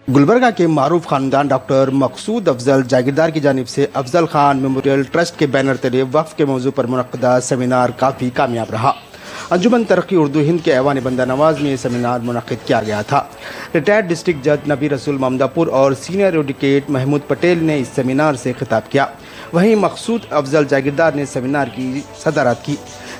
गुलबर्गा के मारूफ खानदान डॉक्टर मकसूद अफजल जागीरदार की जानिब से अफजल खान मेमोरियल ट्रस्ट के बैनर तले वक्फ के मौजू पर मुनक्कदा सेमिनार काफ़ी कामयाब रहा। अंजुमन तरक्की उर्दू हिंद के ऐवान बंदा नवाज में सेमिनार मुनक्किद किया गया था। रिटायर्ड डिस्ट्रिक्ट जज नबी रसूल ममदापुर और सीनियर एडवोकेट महमूद पटेल ने इस सेमिनार से खिताब किया। वहीं मकसूद अफजल जागीरदार ने सेमिनार की सदारत की।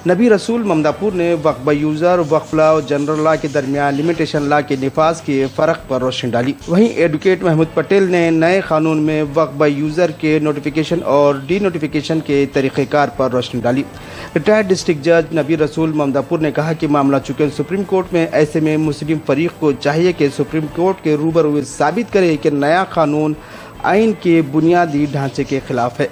नबी रसूल ममदापुर ने वक्फ बाय यूज़र, वक्फ लॉ और जनरल लॉ के दरमियान लिमिटेशन लॉ के निफाज के फ़र्क पर रोशनी डाली। वहीं एडवोकेट महमूद पटेल ने नए कानून में वक्फ बाय यूज़र के नोटिफिकेशन और डी नोटिफिकेशन के तरीक़ेकार पर रोशनी डाली। रिटायर्ड डिस्ट्रिक्ट जज नबी रसूल ममदापुर ने कहा कि मामला चूँकि सुप्रीम कोर्ट में, ऐसे में मुस्लिम फरीक को चाहिए कि सुप्रीम कोर्ट के रूबरू साबित करे कि नया कानून आइन के बुनियादी ढांचे के खिलाफ है।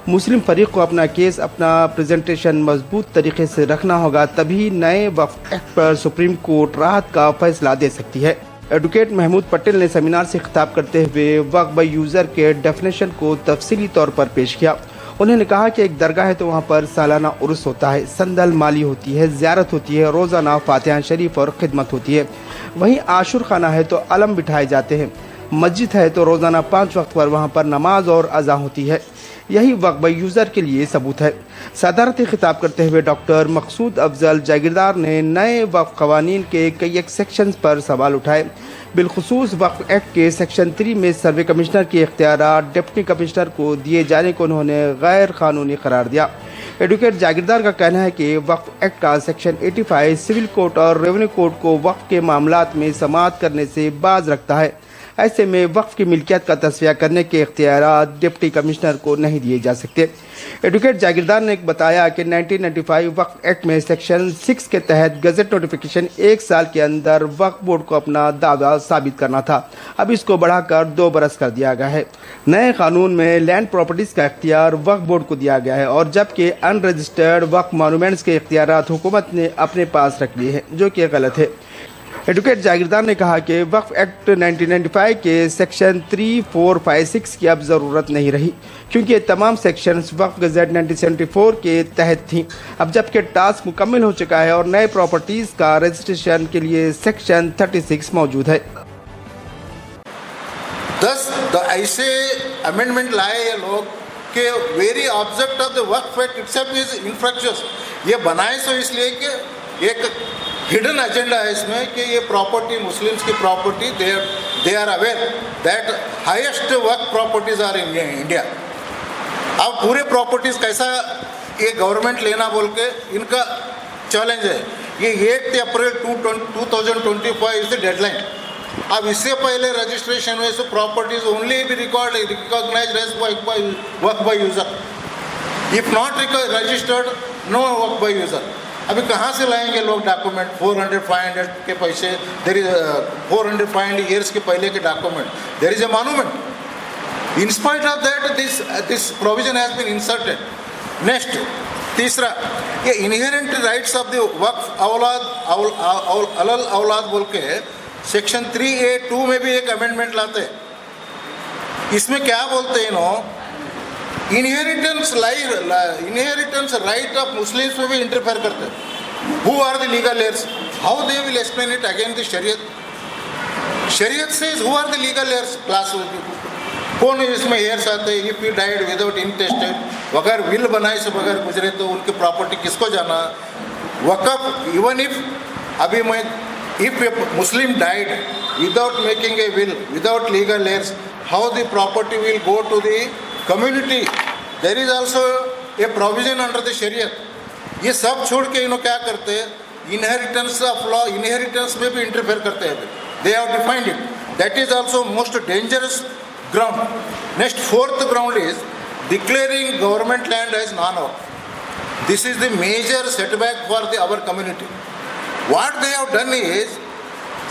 मुस्लिम फरीक को अपना केस, अपना प्रेजेंटेशन मजबूत तरीके से रखना होगा, तभी नए वक्फ एक्ट पर सुप्रीम कोर्ट राहत का फैसला दे सकती है। एडवोकेट महमूद पटेल ने सेमिनार से खिताब करते हुए वक्फ बाय यूज़र के डेफिनेशन को तफसीली तौर पर पेश किया। उन्होंने कहा कि एक दरगाह है तो वहाँ पर सालाना उर्स होता है, संदल माली होती है, ज़ियारत होती है, रोज़ाना फातिहा शरीफ और खिदमत होती है। वहीं आशुर खाना है तो अलम बिठाए जाते हैं। मस्जिद है तो रोज़ाना 5 वक्त पर वहाँ पर नमाज और अज़ा होती है। यही वक्फ बाय यूज़र के लिए सबूत है। सदारती खिताब करते हुए डॉक्टर मकसूद अफजल जागीरदार ने नए वक्फ कवानीन के कई एक सेक्शंस पर सवाल उठाए। बिलखुसूस वक्फ एक्ट के सेक्शन 3 में सर्वे कमिश्नर के इख्तियारात डिप्टी कमिश्नर को दिए जाने को उन्होंने गैर कानूनी करार दिया। एडवोकेट जागीरदार का कहना है कि वक्फ एक्ट का सेक्शन 85 सिविल कोर्ट और रेवेन्यू कोर्ट को वक्फ के मामलात में समाअत करने से बाज रखता है। ऐसे में वक्फ की मिल्कियत का तस्वीर करने के इख्तियारात डिप्टी कमिश्नर को नहीं दिए जा सकते। एडवोकेट जागीरदार ने बताया कि 1995 वक्फ एक्ट में सेक्शन 6 के तहत गजट नोटिफिकेशन 1 साल के अंदर वक्फ बोर्ड को अपना दावा साबित करना था। अब इसको बढ़ाकर 2 बरस कर दिया गया है। नए कानून में लैंड प्रॉपर्टीज का इख्तियार वक्फ बोर्ड को दिया गया है और जबकि अनरजिस्टर्ड वक्फ मॉन्यूमेंट्स के इख्तियारात हुकूमत ने अपने पास रख लिए हैं, जो कि गलत है। एडवोकेट जागीरदार ने कहा कि वक्फ एक्ट 1995 के सेक्शन 3, 4, 5, 6 की अब ज़रूरत नहीं रही, क्योंकि ये तमाम सेक्शंस वक्फ गज़ट 1974 के तहत थी। अब जबकि टास्क मुकम्मल हो चुका है और नए प्रॉपर्टीज़ का रजिस्ट्रेशन के लिए सेक्शन 36 मौजूद है। 10 ऐसे अमेंडमेंट लाए ये लोग कि very object of the Waqf Act itself is infructuous. ये बनाए सो इसलिए कि एक हिडन एजेंडा है इसमें कि ये प्रॉपर्टी मुस्लिम्स की property they are aware that highest waqf properties are in India. अब पूरे प्रॉपर्टीज कैसा ये गवर्नमेंट लेना बोल के इनका चैलेंज है। ये 8 अप्रैल 2025 इज द डेडलाइन। अब इससे पहले रजिस्ट्रेशन हुए so properties only be recognised as waqf by user. If not registered, no waqf by user. अभी कहाँ से लाएंगे लोग डॉक्यूमेंट? 400-500 के पैसे, देर इज 400-500 ईयर्स के पहले के document, there is a monument. In spite of that this provision has been inserted. Next, तीसरा, ये inherent rights of the waqf औलाद बोल के सेक्शन 3A(2) में भी एक अमेंडमेंट लाते हैं। इसमें क्या बोलते हैं no, inheritance right of Muslims में भी इंटरफेयर करते हैं। Who are the legal heirs? How they will explain it again the Shariat says who are the legal heirs? Class कौन इसमें हेयर्स आते हैं? If you died without intestate, बगैर will बनाए से बगैर गुजरे तो उनकी प्रॉपर्टी किसको जाना? वक़्फ़, इवन इफ अभी मैं if a Muslim died without making a will, without legal heirs, how the property will go to the community? There is also a provision under the Shariat. ये सब छोड़ के इन्हों क्या करते हैं? इनहेरिटेंस ऑफ लॉ, इनहेरिटेंस में भी इंटरफेयर करते हैं। They have defined it. That is also most dangerous ground. Next, 4th ground is declaring government land as non waqf. This is the major setback for the our community. What they have done is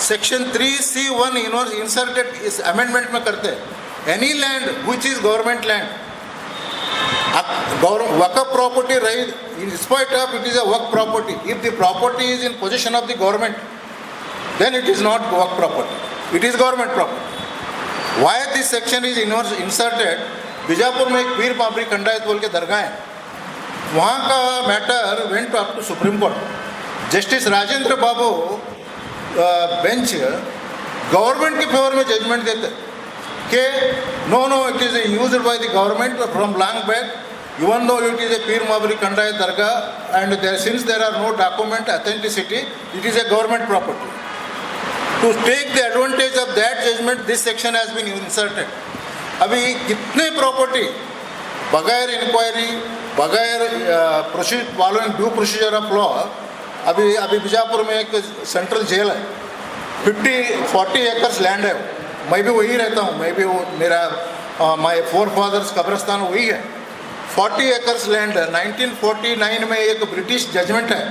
section 3C(1) inserted इस amendment में करते हैं। Any land which is government land, Waqf property right, in spite of it is a Waqf property. If the property is in possession of the government, then it is not Waqf property. It is government property. Why this section is inserted? Bijapur में एक पीर पापड़ी खंडायत बोल के दरगाह है, वहाँ का matter went up to Supreme Court. Justice Rajendra Babu bench government के favour में judgement देते कि no it is used by the government from long back, even though it is a Pir Mabri Kandai Dargah and since there are no document authenticity, it is a government property. To take the advantage of that judgment, this section has been inserted. अभी कितने property बगैर inquiry, बगैर following due procedure of law, अभी बीजापुर में एक central jail है, 40 acres land है, मैं भी वही रहता हूँ, मैं भी वो मेरा माय फोर फादर्स कब्रस्तान वही है, 40 एकर्स लैंड है। 1949 में एक ब्रिटिश जजमेंट है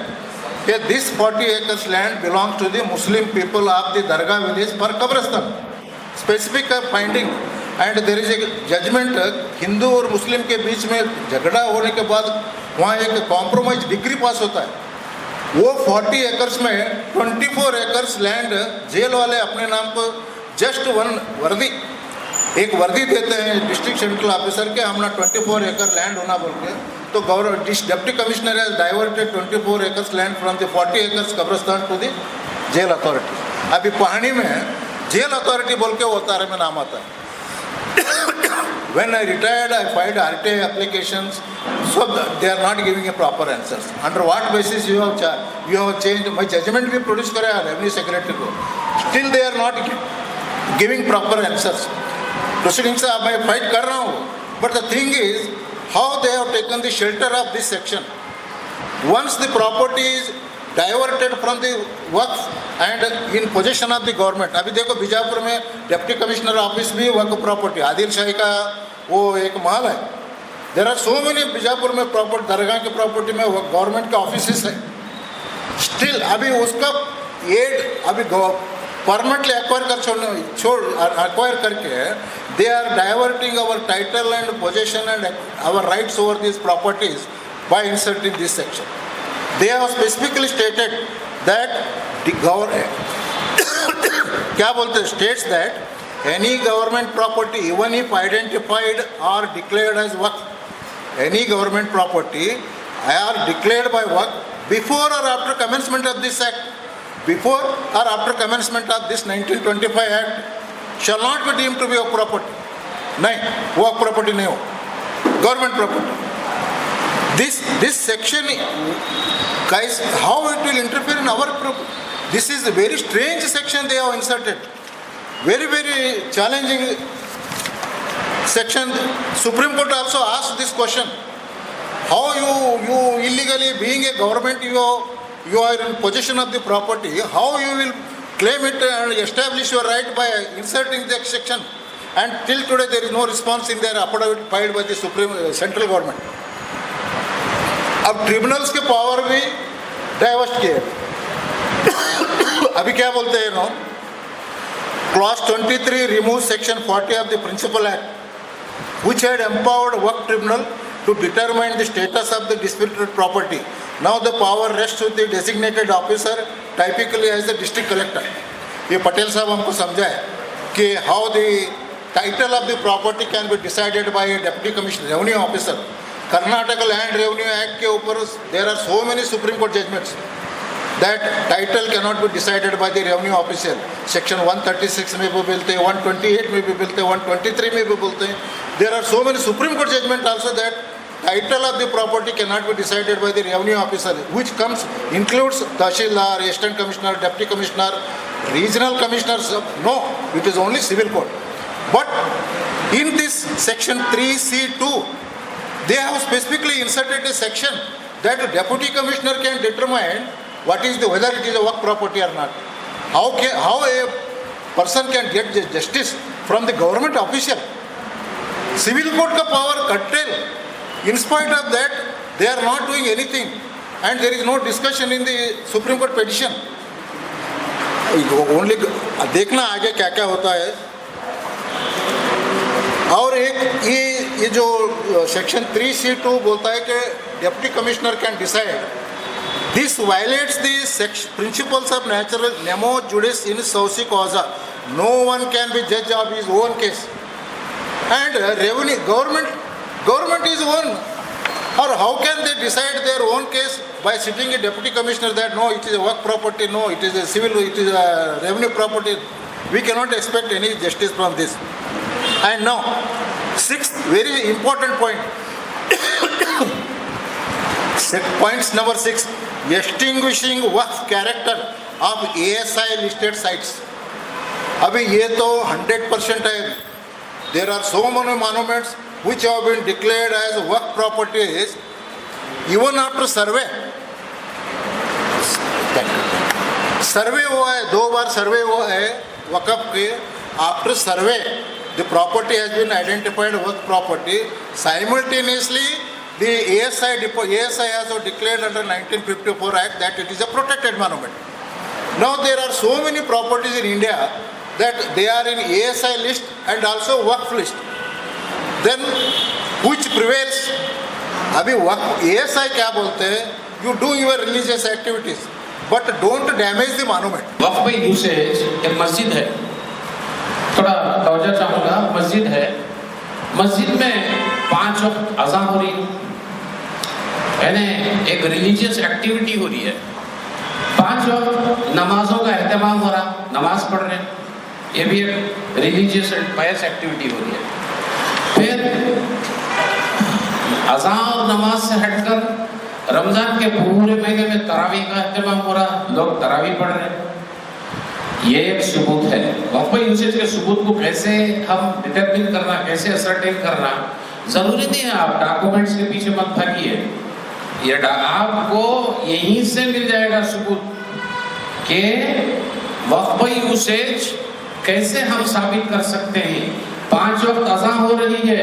कि this 40 acres land belongs to the Muslim people of the Dargah village for kabristan, specific finding and there is a judgement. Hindu और मुस्लिम के बीच में झगड़ा होने के बाद वहाँ एक कॉम्प्रोमाइज डिग्री पास होता है, वो 40 एकर्स में 24 एकर्स लैंड जेल वाले अपने नाम पर जस्ट वन वर्दी, एक वर्दी देते हैं डिस्ट्रिक्ट सेंट्रल ऑफिसर के, हमने 24 एकड़ लैंड होना बोल के, तो government deputy commissioner has diverted 24 acres land from the 40 acres कब्रस्तान टू द जेल अथॉरिटी। अभी पहाड़ी में जेल अथॉरिटी बोल के वो तारे में नाम आता है। When I retired, I filed RTA applications, so they are not giving a proper answers. Under what basis you have changed? My judgment भी produce करे रेवेन्यू सेक्रेटरी को, still they are not giving proper answers. Proceedings से मैं fight कर रहा हूँ, but the thing is how they have taken the shelter of this section. Once the property is diverted from the Waqf and in possession of the government. अभी देखो बीजापुर में deputy commissioner office भी वक्फ property, Adil शाही का वो एक महल है। There are so many Bijapur में प्रॉपर्टी, दरगाह की प्रॉपर्टी में गवर्नमेंट के ऑफिस है। स्टिल अभी उसका एड अभी परमानेंटली एक्वायर करके they are diverting our title and possession and our rights over this properties by inserting this section. They have specifically stated that the क्या बोलते states that any government property, even if identified or declared as waqf, any government property are declared by waqf before or after commencement of this act, before or after commencement of this 1925 act, shall not be deemed to be waqf property. नहीं, waqf property नहीं हो, government property. This section, guys, how it will interfere in our property? This is a very strange section they have inserted. Very, very challenging section. Supreme Court also asked this question. How you illegally, being a government, you are in possession of the property, how you will claim it and establish your right by inserting that section? And till today there is no response in their affidavit filed by the central government. अब tribunals के power भी divest किए. अभी क्या बोलते हैं no, clause 23 remove section 40 of the principal act which had empowered Waqf Tribunal to determine the status of the disputed property. Now the power rests with the designated officer, typically as the district collector. ये पटेल साहब हमको समझाए कि how the title of the property can be decided by a deputy commissioner, revenue officer. Karnataka Land Revenue Act के ऊपर there are so many Supreme Court judgments that title cannot be decided by the revenue officer. Section 136 में भी बोलते हैं, 128 में भी बोलते हैं, 123 में भी बोलते हैं. There are so many Supreme Court judgments also that title of the property cannot be decided by the revenue officer, which includes Tahsildar, Assistant Commissioner, Deputy Commissioner, Regional Commissioners. No, it is only civil court. But in this section 3C2, they have specifically inserted a section that a deputy commissioner can determine what is whether it is a work property or not. How a person can get justice from the government official? Civil court का power curtail. In spite of that, they are not doing anything, and there is no discussion in the Supreme Court petition. Only देखना आगे क्या क्या होता है. और एक ये जो सेक्शन 3C2 बोलता है कि deputy commissioner can decide, this violates the principles of natural नेमो जुडिस इन सौसी कॉजा. नो वन कैन बी जज of his own case and revenue government is own. और how can they decide their own case by sitting a deputy commissioner that no, it is a work property, no, it is a civil, it is a revenue property. We cannot expect any justice from this. And now, sixth very important point. Points number 6, extinguishing waqf character of ASI listed sites. अभी ये तो 100% है. There are so many monuments which have been declared as waqf properties even after survey. सर्वे हुआ है, 2 बार सर्वे हुआ है वक़्फ़ के. After survey the property has been identified waqf property. Simultaneously the ASI has declared under 1954 Act that it is a protected monument. Now there are so many properties in India that they are in ASI list and also waqf list. Then which prevails? अभी वक़्फ ASI क्या बोलते हैं? You do your religious activities, but don't damage the monument. Waqf by usage एक मस्जिद है, थोड़ा तवज्जो चाहूँगा. मस्जिद है, मस्जिद में 5 वक्त अज़ान हो रही है, यानी एक रिलीजियस एक्टिविटी हो रही है. 5 वक्त नमाजों का एहतमाम हो रहा, नमाज पढ़ रहे हैं, ये भी एक रिलीजियस एंड पायस एक्टिविटी हो रही है. फिर अज़ान और नमाज से हटकर रमज़ान के पूरे महीने में तरावी का एहतमाम हो रहा, लोग तरावी पढ़ रहे हैं. ये एक सबूत है. वक्फ यूसेज के सबूत को कैसे हम डिटरमिन करना, कैसे असरटेन करना, ज़रूरी नहीं है. आप डॉक्यूमेंट्स के पीछे मत भागिए. ये आपको यहीं से मिल जाएगा सबूत कि वक्फ यूसेज कैसे हम साबित कर सकते हैं. 5 वक्त अज़ान हो रही है,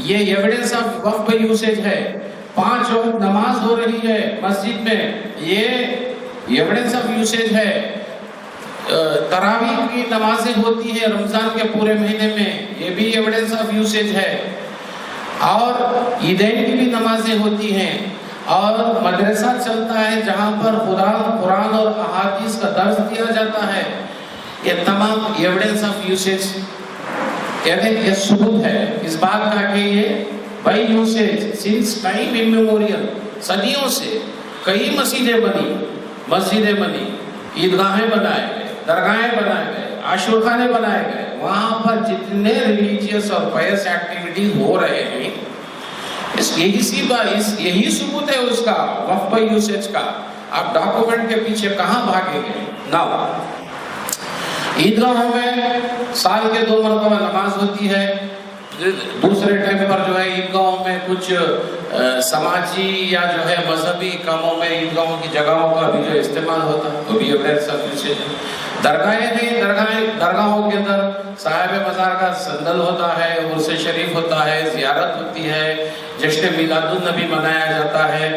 ये एविडेंस ऑफ वक्फ यूसेज है. 5 वक्त नमाज हो रही है मस्जिद में, ये एविडेंस ऑफ यूसेज है. तरावी की नमाजें होती है रमजान के पूरे महीने में, ये भी एविडेंस ऑफ यूसेज है. और ईदैन की भी नमाजें होती हैं, और मदरसा चलता है जहाँ पर कुरान और अहादीस का दर्स दिया जाता है. ये तमाम एविडेंस ऑफ यूसेज, यानी ये सबूत है इस बात का कि ये by usage since time immemorial, सदियों से कई मस्जिदें बनी, ईदगाहें बनाए गए, दरगाहें बनाए गए, आशुरखाने बनाए गए. वहाँ पर जितने रिलीजियस और पायस एक्टिविटीज हो रहे हैं, यही सबूत है उसका, वक्फ बाई यूसेज का. आप डॉक्यूमेंट के पीछे कहाँ भागेंगे? ना, ईदगाहों में साल के 2 मरतबा नमाज होती है. दूसरे टाइम पर जो है ईदगाहों में कुछ समाजी या जो है मजहबी कामों में ईदगाहों की जगहों का भी जो इस्तेमाल होता है, वो भी एविडेंस ऑफ यूसेज है. दरगाहें हैं, दरगाहों के अंदर साहिब मज़ार का संदल होता है, उर्स शरीफ होता है, ज़ियारत होती है, जश्न मिलादुन नबी मनाया जाता है,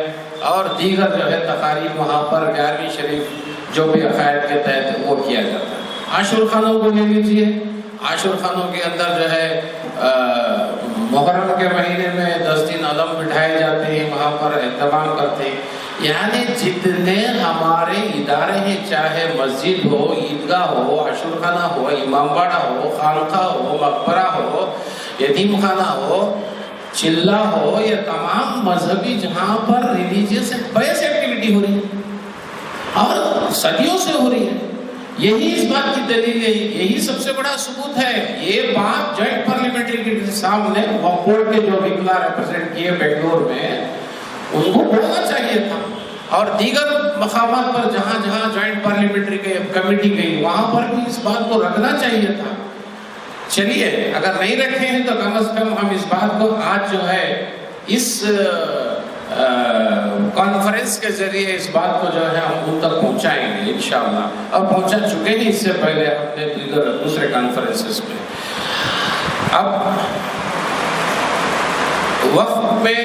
और दीगर जो है तकारीब वहाँ पर 11वीं शरीफ जो भी अकायद के तहत वो किया जाता है. आशुर खानों को ले लीजिए. आशुर खानों के अंदर जो है मुहर्रम के महीने में 10 दिन अलम बिठाए जाते हैं, वहाँ पर एहतमाम करते हैं. यानी जितने हमारे इदारे हैं, चाहे मस्जिद हो, ईदगाह हो, आशुर खाना हो, इमामबाड़ा हो, खानका हो, मकबरा हो, यतीम खाना हो, चिल्ला हो, ये तमाम मजहबी जहाँ पर रिलीजियस एंड पायस एक्टिविटी हो रही है और सदियों से हो रही है. यही इस बात की दलील है, यही सबसे बड़ा सबूत है. ये बात जॉइंट पार्लियामेंट्री के सामने वक्फ बोर्ड के जो विकला रिप्रेजेंट किए बेंगलोर में, उनको बोलना चाहिए था. और दीगर मकामात पर जहाँ जहाँ जॉइंट पार्लियामेंट्री कमेटी गई, वहाँ पर भी इस बात को रखना चाहिए था. चलिए, अगर नहीं रखे हैं तो कम से कम हम इस बात को आज जो है इस कॉन्फ्रेंस के जरिए इस बात को जो है हम उन तक पहुंचाएंगे इंशाअल्लाह, और पहुंचा चुके हैं इससे पहले अपने दूसरे कॉन्फ्रेंसेस में. अब वक्फ में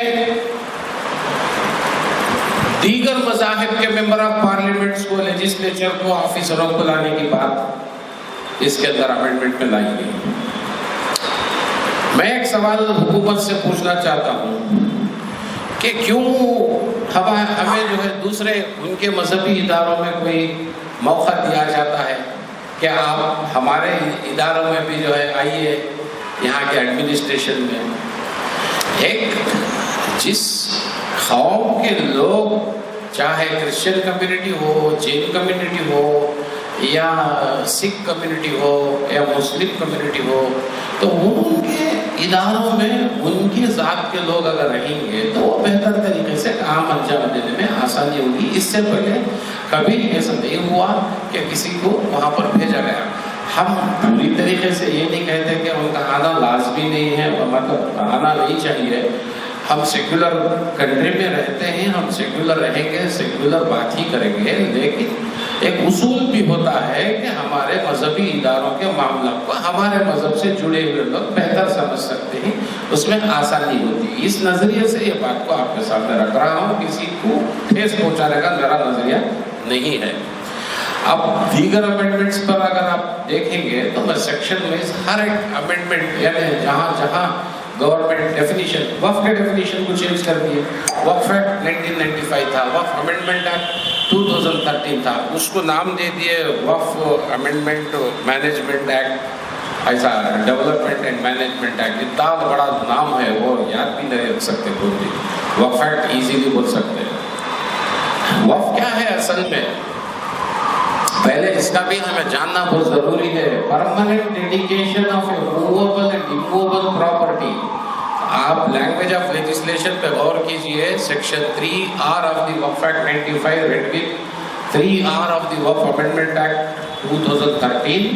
दीगर मज़ाहिब के मेंबर ऑफ पार्लियामेंट्स को, लेजिस्लेचर को, ऑफिसरों को लाने की बात इसके अंदर अमेंडमेंट में लाई गई. मैं एक सवाल हुकूमत से पूछना चाहता हूँ कि क्यों हमें जो है दूसरे उनके मजहबी इदारों में कोई मौका दिया जाता है कि आप हमारे इदारों में भी जो है आइए, यहाँ के एडमिनिस्ट्रेशन में. एक जिस कौम के लोग, चाहे क्रिश्चियन कम्युनिटी हो, जैन कम्युनिटी हो, या सिख कम्युनिटी हो या मुस्लिम कम्युनिटी हो, तो उनके इदारों में उनकी ज़ात के लोग अगर रहेंगे तो वो बेहतर तरीके से काम अंजाम देने में आसानी होगी। इससे पहले कभी ऐसा नहीं हुआ कि किसी को वहाँ पर भेजा गया। हम पूरी तरीके से ये नहीं कहते कि उनका आना लाजमी नहीं है, मतलब आना नहीं चाहिए। हम सेक्युलर कंट्री में रहते हैं, हम सेक्युलर रहेंगे, सेक्युलर बात ही करेंगे, लेकिन एक उसूल भी होता है कि हमारे मजहबी इदारों के मामला को हमारे मजहब से जुड़े हुए लोग बेहतर समझ सकते हैं, उसमें आसानी होती है। इस नज़रिए से ये बात को आपके सामने रख रहा हूँ, किसी को ठेस पहुँचाने का मेरा नज़रिया नहीं है। अब दीगर अमेंडमेंट्स पर अगर आप देखेंगे तो मैं सेक्शन में हर एक अमेंडमेंट, यानी जहाँ जहाँ गवर्नमेंट डेफिनेशन, वक्फ के डेफिनेशन को चेंज कर दिए। वक्फ एक्ट 1995 था, वक्फ अमेंडमेंट एक्ट 2013 था, उसको नाम दे दिए वक्फ अमेंडमेंट मैनेजमेंट एक्ट, ऐसा डेवलपमेंट एंड मैनेजमेंट एक्ट। इतना बड़ा नाम है, वो याद भी नहीं रख सकते कोई भी। वक्फ एक्ट इजीली बोल सकते हैं। वक्फ क्या है असल में, पहले इसका भी हमें जानना बहुत जरूरी है। Permanent dedication of A movable and immovable property. आप लैंग्वेज ऑफ लेजिस्लेशन पे गौर कीजिए। Section 3R of the Waqf act 95 read with 3R of the Waqf amendment act 2013।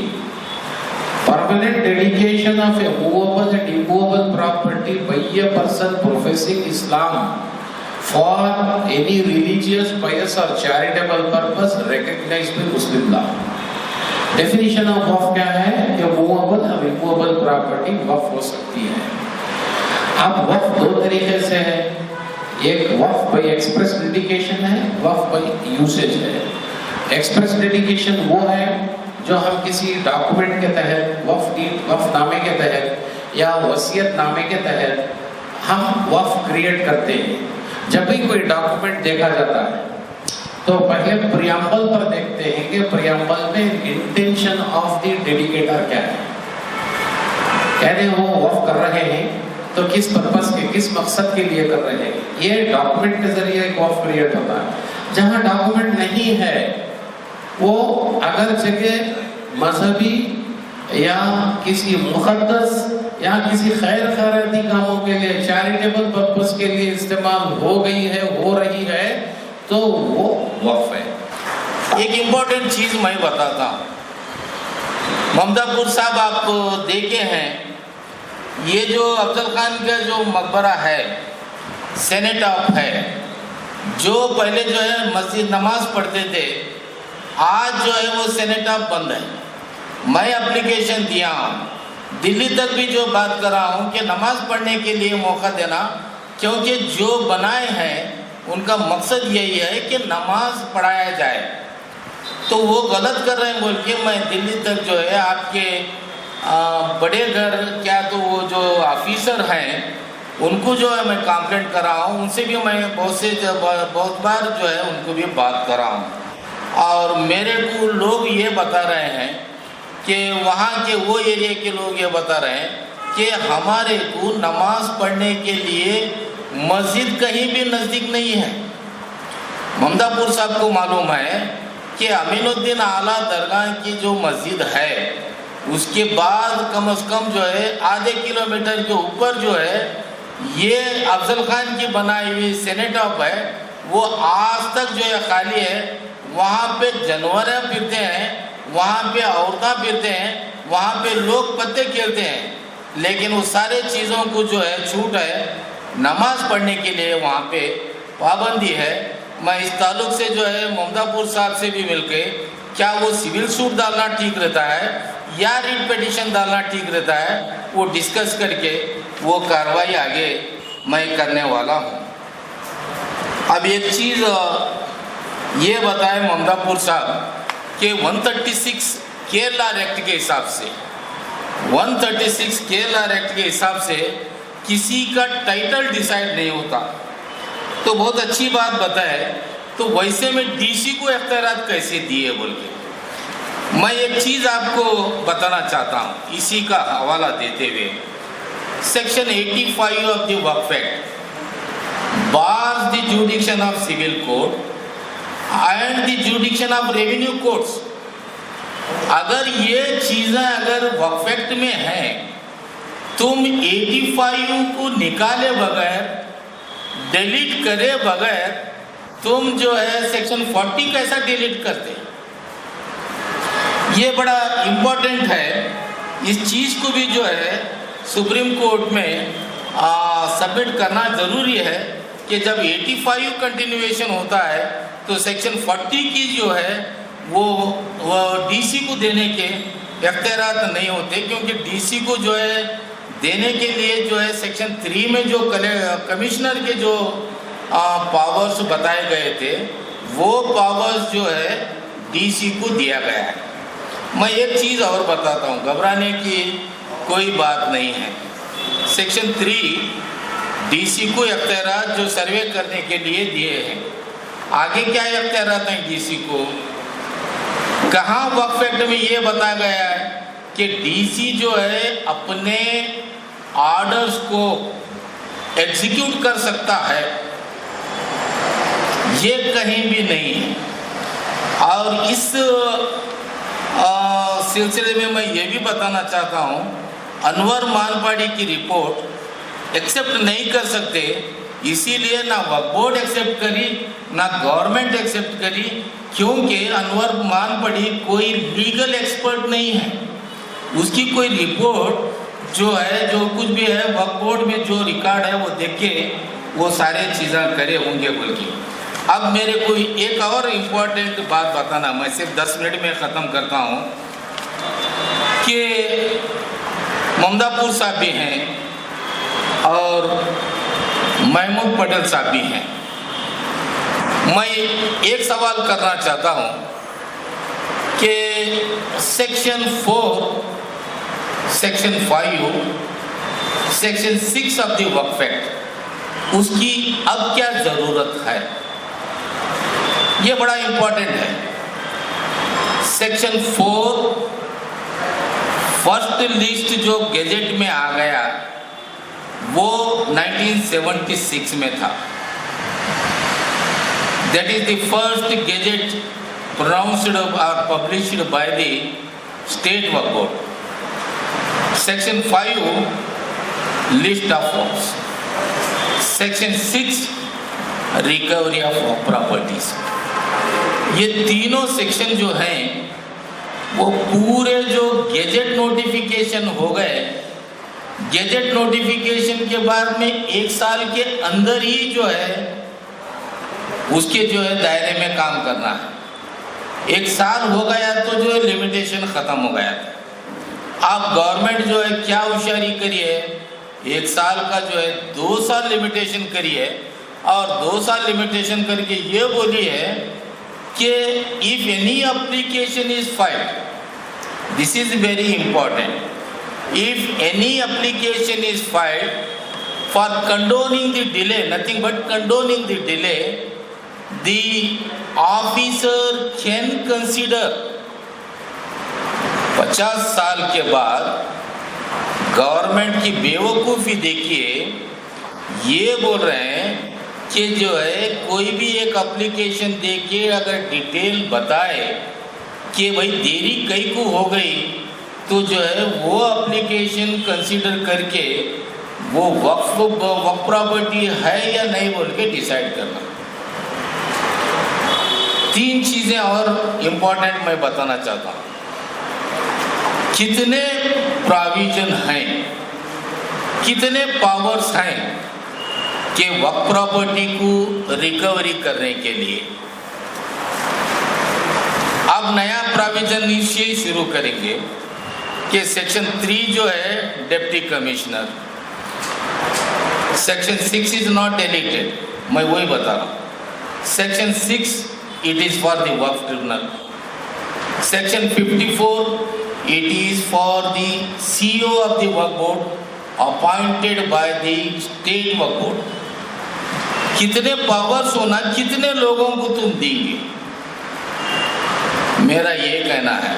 Permanent dedication of A movable and immovable property bye a person professing Islam for any religious, pious or charitable purpose recognized by Muslim law। Definition of वक्फ क्या है कि movable और immovable property वक्फ हो सकती है। अब वक्फ दो तरीके से है, एक वक्फ बाय एक्सप्रेस डेडिकेशन है, वक्फ बाय यूसेज है। एक्सप्रेस डेडिकेशन वो है जो हम किसी डॉक्यूमेंट के तहत, वक्फनामे के तहत या वसीयतनामे के तहत हम वक्फ क्रिएट करते हैं। जब भी कोई डॉक्यूमेंट देखा जाता है तो पहले प्रियम्बल पर देखते हैं कि प्रियम्बल में इंटेंशन ऑफ द डेडिकेटर क्या है, कहते वो वक्फ कर रहे हैं तो किस पर्पस के, किस मकसद के लिए कर रहे हैं। ये डॉक्यूमेंट के जरिए एक वक्फ क्रिएट होता है। जहाँ डॉक्यूमेंट नहीं है, वो अगर जगह मजहबी या किसी मुकद्दस या किसी खैर खैराती कामों के लिए, चैरिटेबल पर्पस के लिए इस्तेमाल हो गई है, हो रही है, तो वो वक्फ है। एक इम्पोर्टेंट चीज मैं बताता हूँ। ममदापुर साहब आप देखे हैं, ये जो अफजल खान का जो मकबरा है, सेनेट ऑफ है, जो पहले जो है मस्जिद नमाज पढ़ते थे, आज जो है वो सेनेट ऑफ बंद है। मैं एप्लीकेशन दिया हूँ, दिल्ली तक भी जो बात कर रहा हूँ कि नमाज पढ़ने के लिए मौका देना, क्योंकि जो बनाए हैं उनका मकसद यही है कि नमाज पढ़ाया जाए, तो वो गलत कर रहे हैं बोल के मैं दिल्ली तक जो है आपके बड़े घर, क्या तो वो जो ऑफिसर हैं उनको जो है मैं कंप्लेंट कर रहा हूँ। उनसे भी मैं बहुत बार जो है उनको भी बात कर रहा हूँ। और मेरे को लोग ये बता रहे हैं कि वहाँ के वो एरिया के लोग ये बता रहे हैं कि हमारे को नमाज पढ़ने के लिए मस्जिद कहीं भी नज़दीक नहीं है। ममदापुर साहब को मालूम है कि अमीनुद्दीन आला दरगाह की जो मस्जिद है, उसके बाद कम से कम जो है आधे किलोमीटर के ऊपर जो है ये अफजल खान की बनाई हुई सेनेट ऑफ है, वो आज तक जो है खाली है। वहाँ पे जानवर फिरते हैं, वहाँ पे औरतें फिरते हैं, वहाँ पे लोग पत्ते खेलते हैं, लेकिन वो सारे चीज़ों को जो है छूट है। नमाज पढ़ने के लिए वहाँ पे पाबंदी है। मैं इस ताल्लुक से जो है ममदापुर साहब से भी मिलके, क्या वो सिविल सूट डालना ठीक रहता है या रिट पिटीशन डालना ठीक रहता है, वो डिस्कस करके वो कार्रवाई आगे मैं करने वाला हूँ। अब एक चीज़ ये बताए ममदापुर साहब कि 136 केरला एक्ट के हिसाब से, 136 केरला एक्ट के हिसाब से किसी का टाइटल डिसाइड नहीं होता, तो बहुत अच्छी बात बताए। तो वैसे में डीसी को इख्तियारात कैसे दिए बोल के मैं एक चीज़ आपको बताना चाहता हूँ, इसी का हवाला देते हुए। Section 85 of the Waqf act bars the jurisdiction of civil court and the jurisdiction of revenue courts अगर ये चीज़ें अगर वक्फ एक्ट में हैं, तुम 85 को निकाले बगैर, डिलीट करे बगैर तुम जो है सेक्शन 40 कैसा डिलीट करते? ये बड़ा इम्पोर्टेंट है। इस चीज़ को भी जो है सुप्रीम कोर्ट में सबमिट करना ज़रूरी है कि जब 85 कंटिन्यूएशन होता है तो सेक्शन 40 की जो है वो डीसी को देने के इख्तियारात नहीं होते, क्योंकि डीसी को जो है देने के लिए जो है सेक्शन 3 में जो कमिश्नर के जो पावर्स बताए गए थे वो पावर्स जो है डीसी को दिया गया है। मैं एक चीज़ और बताता हूँ, घबराने की कोई बात नहीं है। सेक्शन 3 डीसी को इख्तियारात जो सर्वे करने के लिए दिए हैं, आगे क्या इख्तियारात हैं डीसी को? कहाँ वक्फ एक्ट में ये बताया गया है कि डीसी जो है अपने ऑर्डर्स को एग्जीक्यूट कर सकता है? ये कहीं भी नहीं है। और इस सिलसिले में मैं ये भी बताना चाहता हूँ, अनवर मानपाड़ी की रिपोर्ट एक्सेप्ट नहीं कर सकते, इसीलिए ना वक्फ बोर्ड एक्सेप्ट करी ना गवर्नमेंट एक्सेप्ट करी, क्योंकि अनवर मानपाड़ी कोई लीगल एक्सपर्ट नहीं है। उसकी कोई रिपोर्ट जो है, जो कुछ भी है वक्फ बोर्ड में जो रिकॉर्ड है वो देख के वो सारे चीज़ें करे होंगे बोल के। अब मेरे को एक और इम्पोर्टेंट बात बताना, मैं सिर्फ 10 मिनट में ख़त्म करता हूँ, कि ममदापुर साहब भी हैं और महमूद पटेल साहब भी हैं। मैं एक सवाल करना चाहता हूँ कि section 4, section 5, section 6 of the Waqf Act, उसकी अब क्या ज़रूरत है? ये बड़ा इम्पोर्टेंट है। सेक्शन 4 फर्स्ट लिस्ट जो गैजेट में आ गया वो 1976 में था। That is the first gazette pronounced और published by the state Waqf board. Section 5 list of waqfs, section 6 recovery of properties. ये तीनों सेक्शन जो हैं वो पूरे जो गैजेट नोटिफिकेशन हो गए, गैजेट नोटिफिकेशन के बाद में 1 साल के अंदर ही जो है उसके जो है दायरे में काम करना है। 1 साल हो गया तो जो है लिमिटेशन ख़त्म हो गया। अब गवर्नमेंट जो है क्या होशियारी करी है, 1 साल का जो है 2 साल लिमिटेशन करी है, और 2 साल लिमिटेशन करके ये बोली है कि if any application is filed, this is very important, if any application is filed for condoning the delay, nothing but condoning the delay, the officer can consider 50 साल के बाद। गवर्नमेंट की बेवकूफ़ी देखिए, ये बोल रहे हैं कि जो है कोई भी एक एप्लीकेशन देके अगर डिटेल बताए कि भाई देरी कई को हो गई, तो जो है वो एप्लीकेशन कंसीडर करके वो वक्फ प्रॉपर्टी है या नहीं बोल के डिसाइड करना। 3 चीज़ें और इम्पोर्टेंट मैं बताना चाहता हूँ। कितने प्रोविजन हैं, कितने पावर्स हैं कि वक्फ प्रॉपर्टी को रिकवरी करने के लिए। अब नया प्रोविजन से शुरू करेंगे कि सेक्शन 3 जो है deputy commissioner, section 6 is not elated, मैं वही बता रहा हूँ। Section 6 it is for the Waqf tribunal, section 54 it is for the CEO of the Waqf board appointed by the state Waqf board. कितने पावर्स होना, कितने लोगों को तुम देंगे, मेरा ये कहना है।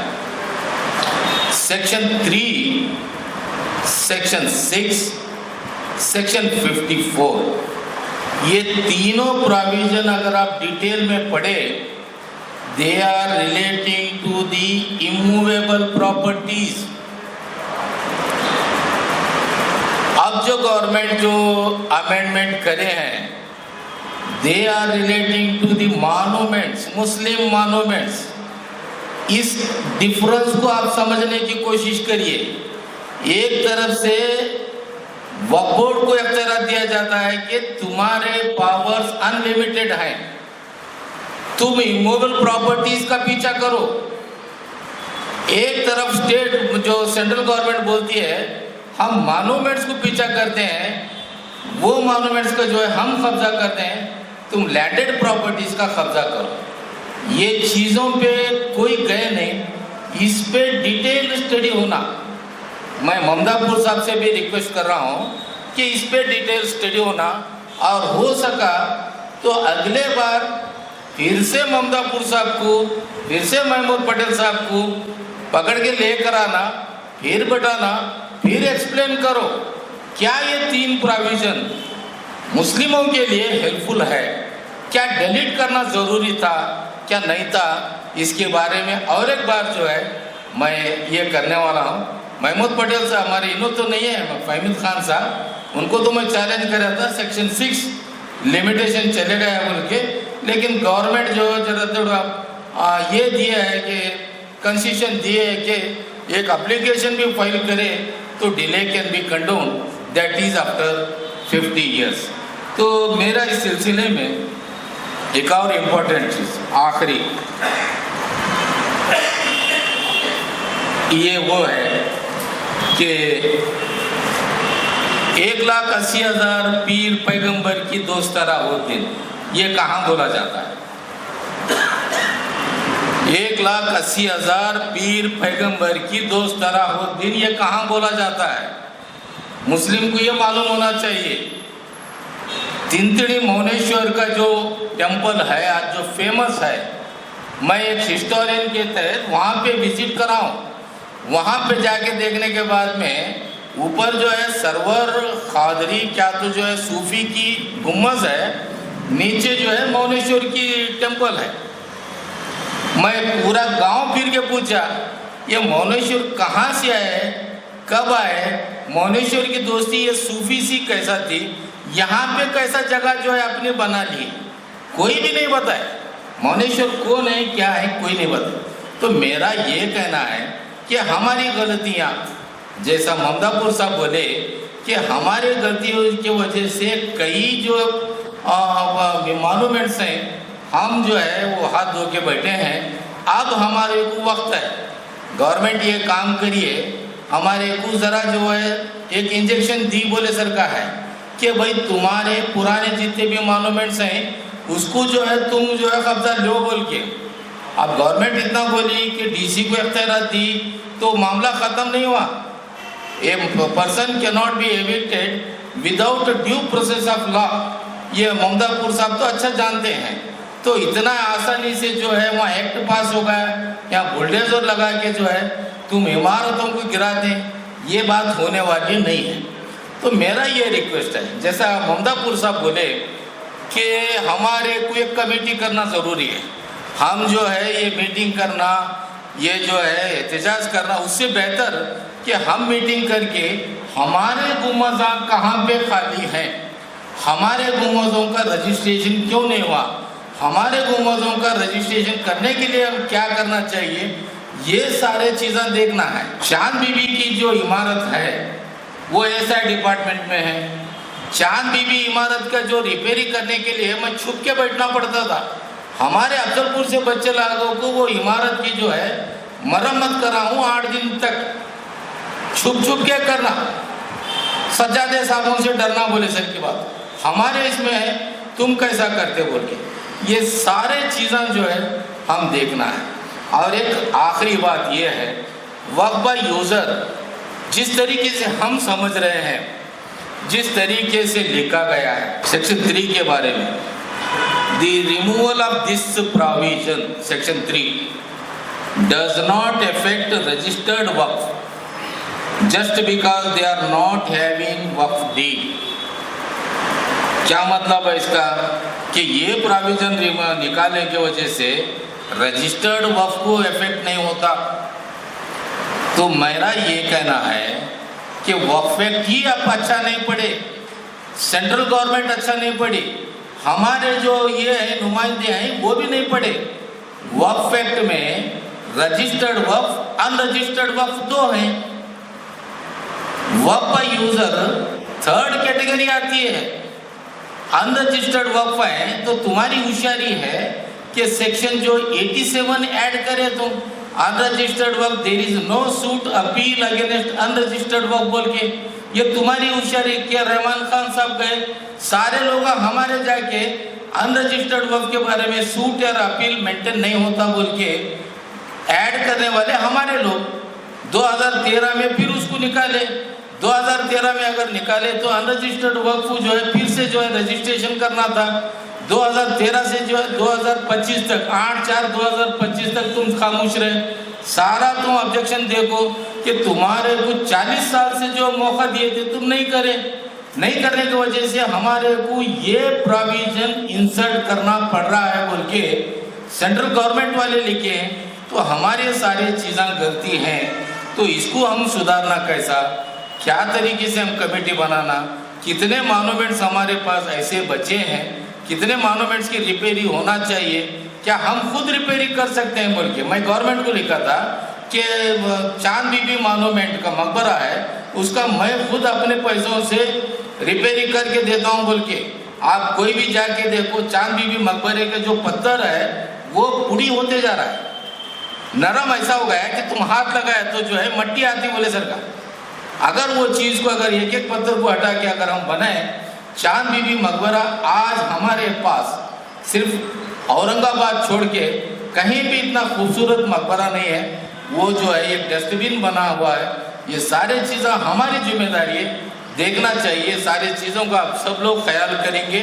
सेक्शन 3, सेक्शन 6, सेक्शन 54, ये तीनों प्रोविजन अगर आप डिटेल में पढ़े they are relating to the immovable properties. अब जो गवर्नमेंट जो अमेंडमेंट करे हैं, they are relating to the monuments, Muslim monuments. इस डिफरेंस को आप समझने की कोशिश करिए। एक तरफ से वक्फ बोर्ड को इख्तियार दिया जाता है कि तुम्हारे पावर्स अनलिमिटेड हैं, तुम इमूवेबल प्रॉपर्टीज का पीछा करो। एक तरफ स्टेट जो सेंट्रल गवर्नमेंट बोलती है हम मॉन्यूमेंट्स को पीछा करते हैं, वो मॉन्यूमेंट्स का जो है हम कब्जा करते हैं, तुम लैंडेड प्रॉपर्टीज का कब्जा करो। ये चीज़ों पे कोई गए नहीं, इस पे डिटेल स्टडी होना। मैं ममदापुर साहब से भी रिक्वेस्ट कर रहा हूँ कि इस पे डिटेल स्टडी होना, और हो सका तो अगले बार फिर से ममदापुर साहब को, फिर से महमूद पटेल साहब को पकड़ के लेकर आना, फिर बताना, फिर एक्सप्लेन करो क्या ये 3 प्रोविजन मुस्लिमों के लिए हेल्पफुल है, क्या डिलीट करना ज़रूरी था, क्या नहीं था। इसके बारे में और एक बार जो है मैं ये करने वाला हूँ। महमूद पटेल साहब हमारे इन्हों तो नहीं है, फहमीद खान साहब, उनको तो मैं चैलेंज कर रहा था सेक्शन 6 लिमिटेशन चले गया बोल के, लेकिन गवर्नमेंट जो जरा थोड़ा ये दिया है कि कंसेशन दिए है कि एक एप्लीकेशन भी फाइल करे तो delay can be condone, that is after 50 years. तो मेरा इस सिलसिले में एक और इम्पोर्टेंट चीज़ आखिरी ये वो है कि 1,80,000 पीर पैगंबर की दोस्तरा हो दिन, ये कहाँ बोला जाता है? 1,80,000 पीर पैगंबर की दोस्तरा हो दिन, ये कहाँ बोला जाता है? मुस्लिम को ये मालूम होना चाहिए। तिंतड़ी मोनेश्वर का जो टेम्पल है आज जो फेमस है, मैं एक हिस्टोरियन के तहत वहाँ पे विजिट कराऊँ, वहाँ पे जाके देखने के बाद में ऊपर जो है सरवर खादरी क्या तो जो है सूफी की गुम्बद है, नीचे जो है मोनेश्वर की टेम्पल है। मैं पूरा गांव फिर के पूछा ये मोनेश्वर कहाँ से आए, कब आए, मोनेश्वर की दोस्ती ये सूफी सी कैसा थी, यहाँ पे कैसा जगह जो है अपने बना ली, कोई भी नहीं बताए। मोनेश्वर कौन है क्या है कोई नहीं बताए। तो मेरा ये कहना है कि हमारी गलतियाँ, जैसा ममदापुर साहब बोले कि हमारे गलतियों की वजह से कई जो मॉन्यूमेंट्स हैं हम जो है वो हाथ धो के बैठे हैं। अब हमारे को वक्त है, गवर्नमेंट ये काम करिए, हमारे को ज़रा जो है एक इंजेक्शन दी बोले सरकार है कि भाई तुम्हारे पुराने जितने भी मॉन्यूमेंट्स हैं उसको जो है तुम जो है कब्जा लो बोल के। अब गवर्नमेंट इतना बोली कि डीसी को इख्तियार दी तो मामला ख़त्म नहीं हुआ। A person can not be evicted without due process of law, ये ममदापुर साहब तो अच्छा जानते हैं। तो इतना आसानी से जो है वहाँ एक्ट पास हो गया, यहाँ बुलडोजर लगा के जो है तुम इमारतों को गिरा दें, ये बात होने वाली नहीं है। तो मेरा ये रिक्वेस्ट है, जैसा ममदापुर साहब बोले कि हमारे को एक कमेटी करना ज़रूरी है, हम जो है ये मीटिंग करना, ये जो है एहतजाज करना, उससे बेहतर कि हम मीटिंग करके हमारे गुम्बद कहाँ पे खाली हैं, हमारे गुम्बदों का रजिस्ट्रेशन क्यों नहीं हुआ, हमारे गुम्बदों का रजिस्ट्रेशन करने के लिए हम क्या करना चाहिए, ये सारे चीज़ें देखना है। चांद बीबी की जो इमारत है वो एसआई डिपार्टमेंट में है। चांद बीबी इमारत का जो रिपेयरिंग करने के लिए मैं छुप के बैठना पड़ता था। हमारे अफजलपुर से बच्चे लोगों को वो इमारत की जो है मरम्मत करा हूँ 8 दिन तक छुप छुप के करना, सज्जादे साहबों से डरना बोले सर की बात, हमारे इसमें है तुम कैसा करते बोल के, ये सारे चीज़ें जो है हम देखना है। और एक आखिरी बात ये है, वक्फ बाय यूज़र जिस तरीके से हम समझ रहे हैं, जिस तरीके से लिखा गया है सेक्शन 3 के बारे में, the removal of this provision section 3 does not affect registered waqf just because they are not having waqf deed. क्या मतलब है इसका कि ये प्रोविजन निकालने की वजह से रजिस्टर्ड वक्फ को इफेक्ट नहीं होता। तो मेरा ये कहना है कि वक्फ एक्ट ही अब अच्छा नहीं पड़े, सेंट्रल गवर्नमेंट अच्छा नहीं पड़ी, हमारे जो ये है नुमाइंदे हैं वो भी नहीं पड़े। वक्फ एक्ट में रजिस्टर्ड वक्फ, अनरजिस्टर्ड वक्फ दो हैं। वक्फ यूजर थर्ड कैटेगरी आती है, अनरजिस्टर्ड वक्फ है। तो तुम्हारी होशियारी है कि सेक्शन जो 87 ऐड करे तुम, unregistered waqf, there is no suit appeal against unregistered waqf बोल के। ये तुम्हारी होशियारी। क्या रहमान खान साहब गए, सारे लोग हमारे जाके अनरजिस्टर्ड वक्फ के बारे में सूट और अपील मेंटेन नहीं होता बोल के ऐड करने वाले हमारे लोग 2013 में फिर उसको निकाले। 2013 में अगर निकाले तो अनरजिस्टर्ड वक्फ जो है फिर से जो है रजिस्ट्रेशन करना था। 2013 से जो है 2025 तक, 8/4/2025 तक तुम खामोश रहे। सारा तुम ऑब्जेक्शन देखो कि तुम्हारे को 40 साल से जो मौका दिए थे तुम नहीं करे। नहीं करने की वजह से हमारे को ये प्रोविजन इंसर्ट करना पड़ रहा है बोल के सेंट्रल गवर्नमेंट वाले लिखे हैं। तो हमारे सारे चीज़ें गलती हैं। तो इसको हम सुधारना कैसा, क्या तरीके से हम कमेटी बनाना, कितने मॉन्यूमेंट्स हमारे पास ऐसे बचे हैं, कितने मॉन्यूमेंट्स की रिपेयरिंग होना चाहिए, क्या हम खुद रिपेयरिंग कर सकते हैं बोल के मैं गवर्नमेंट को लिखा था कि चांद बीबी मॉन्यूमेंट का मकबरा है उसका मैं खुद अपने पैसों से रिपेयरिंग करके देता हूँ बोल के। आप कोई भी जाके देखो, चांद बीबी मकबरे के जो पत्थर है वो पुड़ी होते जा रहा है, नरम ऐसा हो गया है कि तुम हाथ लगाए तो जो है मट्टी आती बोले सरकार। अगर वो चीज़ को अगर एक एक पत्थर को हटा के अगर हम बनाए, चांद बीबी मकबरा आज हमारे पास सिर्फ औरंगाबाद छोड़ के कहीं भी इतना खूबसूरत मकबरा नहीं है। वो जो है एक डस्टबिन बना हुआ है। ये सारे चीज़ें हमारी जिम्मेदारी है, देखना चाहिए। सारी चीज़ों का आप सब लोग ख्याल करेंगे।